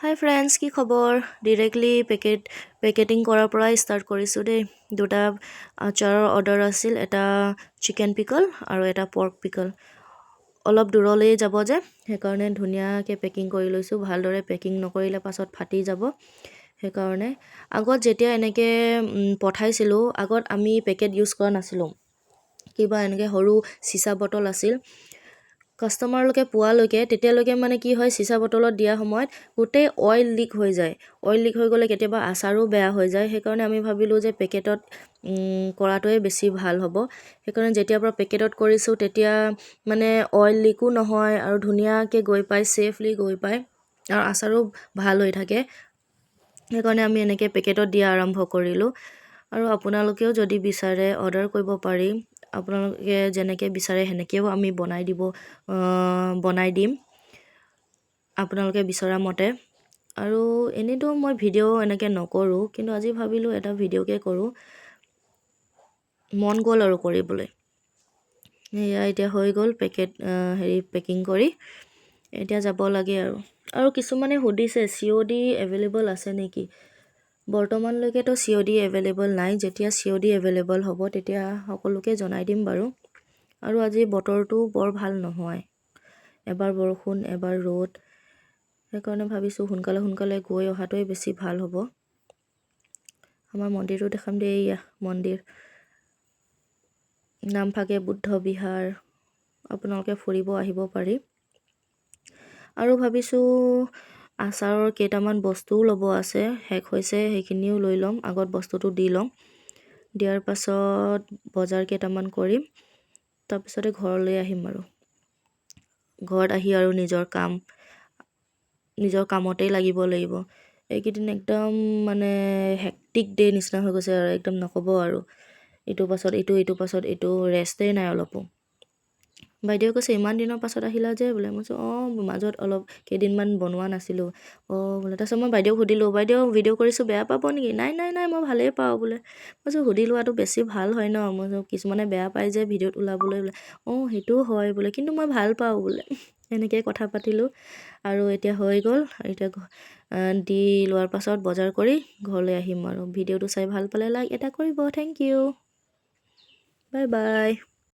হাই friends, কি খবৰ? Directly packeting কৰাৰ পৰাই ষ্টাৰ্ট কৰিছোঁ দেই। দুটা আচাৰৰ অৰ্ডাৰ আছিল, এটা চিকেন পিকল আৰু এটা পৰ্ক পিকল। অলপ দূৰলৈ যাব যে, সেইকাৰণে ধুনীয়াকৈ পেকিং কৰি লৈছোঁ। ভালদৰে পেকিং নকৰিলে পাছত ফাটি যাব। সেইকাৰণে আগত যেতিয়া এনেকৈ পঠাইছিলোঁ, আগত আমি পেকেট ইউজ কৰা নাছিলোঁ। কিবা এনেকৈ সৰু চিচা বটল আছিল। কাষ্টমাৰলৈকে পোৱালৈকে তেতিয়ালৈকে মানে কি হয়, চিচা বটলত দিয়া সময়ত গোটেই অইল লিক হৈ যায়। অইল লিক হৈ গ'লে কেতিয়াবা আচাৰো বেয়া হৈ যায়। সেইকাৰণে আমি ভাবিলোঁ যে পেকেটত কৰাটোৱে বেছি ভাল হ'ব। সেইকাৰণে যেতিয়াৰ পৰা পেকেটত কৰিছোঁ তেতিয়া মানে অইল লিকো নহয় আৰু ধুনীয়াকৈ গৈ পায়, ছেফলি গৈ পায় আৰু আচাৰো ভাল হৈ থাকে। সেইকাৰণে আমি এনেকৈ পেকেটত দিয়া আৰম্ভ কৰিলোঁ। আৰু আপোনালোকেও যদি বিচাৰে অৰ্ডাৰ কৰিব পাৰি। আপোনালোকে যেনেকৈ বিচাৰে সেনেকৈও আমি বনাই দিম আপোনালোকে বিচৰা মতে। আৰু এনেইতো মই ভিডিঅ' এনেকৈ নকৰোঁ, কিন্তু আজি ভাবিলোঁ এটা ভিডিঅ'কে কৰোঁ, মন গ'ল আৰু কৰিবলৈ। এয়া এতিয়া হৈ গ'ল পেকিং কৰি, এতিয়া যাব লাগে আৰু কিছুমানে সুধিছে COD এভেইলেবল আছে নেকি? বৰ্তমানলৈকেতো COD এভেইলেবল নাই। যেতিয়া COD এভেইলেবল হ'ব তেতিয়া সকলোকে জনাই দিম বাৰু। আৰু আজি বতৰটো বৰ ভাল নহয়, এবাৰ বৰষুণ এবাৰ ৰ'দ। সেইকাৰণে ভাবিছোঁ সোনকালে গৈ অহাটোৱে বেছি ভাল হ'ব। আমাৰ মন্দিৰটো দেখাম দেই। এয়া মন্দিৰ, নামফাকে বুদ্ধ বিহাৰ। আপোনালোকে ফুৰিব আহিব পাৰি। আৰু ভাবিছোঁ আচাৰৰ কেইটামান বস্তুও ল'ব আছে, শেষ হৈছে, সেইখিনিও লৈ ল'ম। আগত বস্তুটো দি ল'ম, দিয়াৰ পাছত বজাৰ কেইটামান কৰিম, তাৰপিছতে ঘৰলৈ আহিম। আৰু ঘৰত আহি আৰু নিজৰ কামতেই লাগিব লাগিব। এইকেইদিন একদম মানে হেক্টিক ডে নিচিনা হৈ গৈছে আৰু একদম নক'ব আৰু। ইটোৰ পাছত ইটো ৰেষ্টেই নাই অলপো। বাইদেৱে কৈছে ইমান দিনৰ পাছত আহিলা যে বোলে। মই কৈছোঁ মাজত অলপ কেইদিনমান বনোৱা নাছিলোঁ বোলে। তাৰপিছত মই বাইদেউক সুধিলোঁ, বাইদেউ ভিডিঅ' কৰিছোঁ বেয়া পাব নেকি? নাই মই ভালেই পাওঁ বোলে। মই কৈছোঁ সুধি লোৱাটো বেছি ভাল হয় ন। মই কিছুমানে বেয়া পায় যে ভিডিঅ'ত ওলাবলৈ বোলে। সেইটোও হয় বোলে, কিন্তু মই ভাল পাওঁ বোলে। এনেকৈ কথা পাতিলোঁ আৰু এতিয়া হৈ গ'ল। এতিয়া দি লোৱাৰ পাছত বজাৰ কৰি ঘৰলৈ আহিম আৰু। ভিডিঅ'টো চাই ভাল পালে লাইক এটা কৰিব। Thank you, bye by.